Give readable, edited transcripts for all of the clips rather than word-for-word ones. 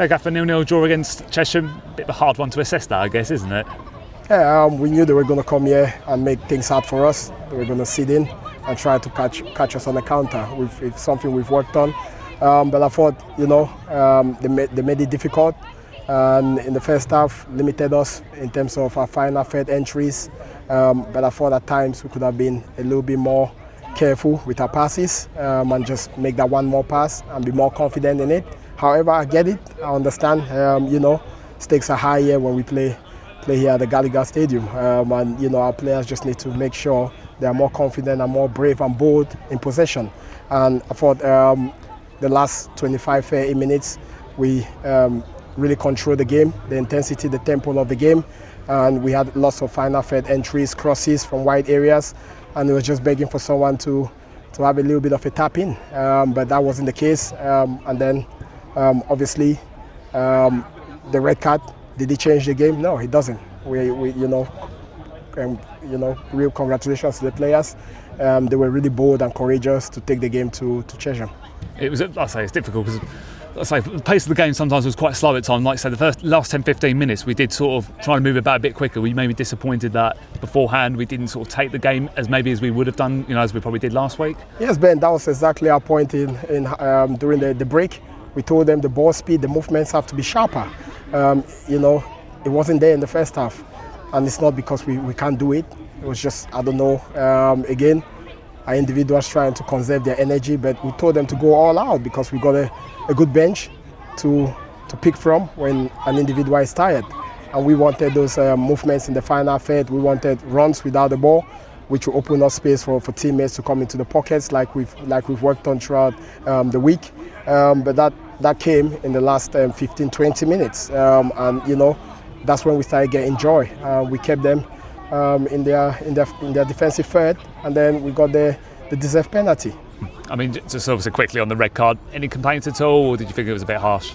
Yeah, Gaffer, 0-0 draw against Chesham. Bit of a hard one to assess that, I guess, isn't it? Yeah, we knew they were going to come here and make things hard for us. They were going to sit in and try to catch us on the counter. It's something we've worked on. But I thought, they made it difficult. And in the first half, limited us in terms of our final third entries. But I thought at times we could have been a little bit more careful with our passes and just make that one more pass and be more confident in it. However, I get it. I understand. Stakes are high here when we play here at the Gallagher Stadium, and our players just need to make sure they are more confident and more brave and bold in possession. And I thought the last 25-30 minutes we really controlled the game, the intensity, the tempo of the game, and we had lots of final third entries, crosses from wide areas, and it was just begging for someone to have a little bit of a tap in, but that wasn't the case. And then obviously the red card, did it change the game? No, it doesn't. Real congratulations to the players. They were really bold and courageous to take the game to Chesham. It was, I say, it's difficult because the pace of the game sometimes was quite slow at times. Like I say, the last 10-15 minutes, we did sort of try to move it back a bit quicker. We may be disappointed that beforehand we didn't sort of take the game as maybe as we would have done, as we probably did last week. Yes, Ben, that was exactly our point during the break. We told them the ball speed, the movements have to be sharper. It wasn't there in the first half, and it's not because we can't do it. It was just, I don't know, again, our individuals trying to conserve their energy, but we told them to go all out because we got a good bench to pick from when an individual is tired. And we wanted those movements in the final third. We wanted runs without the ball, which will open up space for teammates to come into the pockets like we've worked on throughout the week. But that came in the last 15-20 minutes, and that's when we started getting joy. We kept them in their defensive third, and then we got the deserved penalty. I mean, just obviously quickly on the red card, any complaints at all, or did you think it was a bit harsh?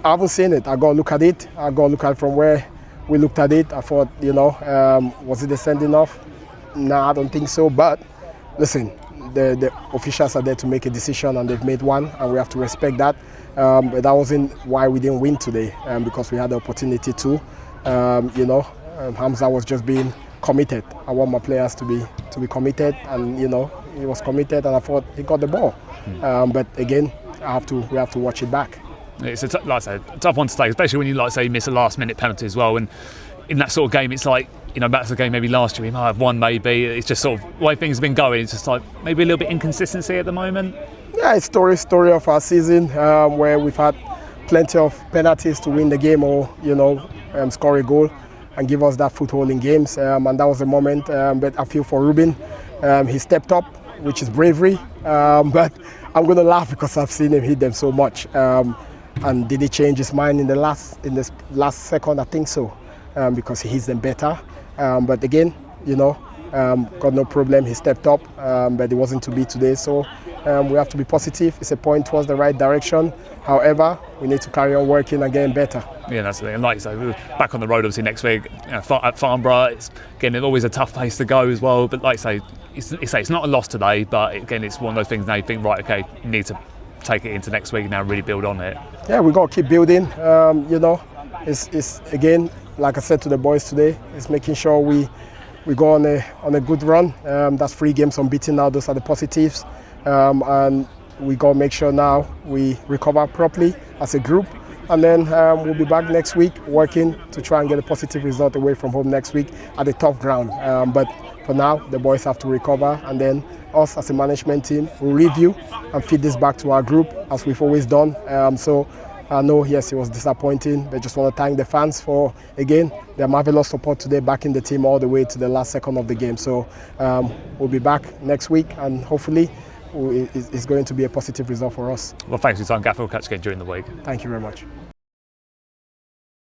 I haven't seen it. I got to look at it. I got to look at it from where we looked at it. I thought, was it a sending off? No, I don't think so. But listen, the officials are there to make a decision, and they've made one, and we have to respect that. But that wasn't why we didn't win today, because we had the opportunity to. Hamza was just being committed. I want my players to be committed, and he was committed, and I thought he got the ball. But again, we have to watch it back. It's a tough one to take, especially when you miss a last-minute penalty as well. And in that sort of game, it's like, back to the game maybe last year, we might have won maybe. It's just sort of the way things have been going. It's just like maybe a little bit inconsistency at the moment. Yeah, it's story of our season where we've had plenty of penalties to win the game or score a goal and give us that foothold in games. And that was the moment. But I feel for Ruben, he stepped up, which is bravery. But I'm going to laugh because I've seen him hit them so much. And did he change his mind in the last second? I think so, because he hits them better. But again, got no problem. He stepped up, but it wasn't to be today. So we have to be positive. It's a point towards the right direction. However, we need to carry on working and getting better. Yeah, that's the thing. And like you say, we're back on the road obviously next week at Farnborough. It's always a tough place to go as well. But like I say, it's not a loss today. But again, it's one of those things now you think, right, okay, you need to take it into next week and now really build on it. Yeah, we've got to keep building. It's again, like I said to the boys today, it's making sure we go on a good run. That's 3 games unbeaten now. Those are the positives. And we got to make sure now we recover properly as a group. And then we'll be back next week working to try and get a positive result away from home next week at a tough ground. But for now, the boys have to recover, and then us as a management team will review and feed this back to our group as we've always done. So I know, yes, it was disappointing, but just want to thank the fans for, again, their marvelous support today, backing the team all the way to the last second of the game. So we'll be back next week, and hopefully it's going to be a positive result for us. Well, thanks for your time, Gaffer. We'll catch you again during the week. Thank you very much.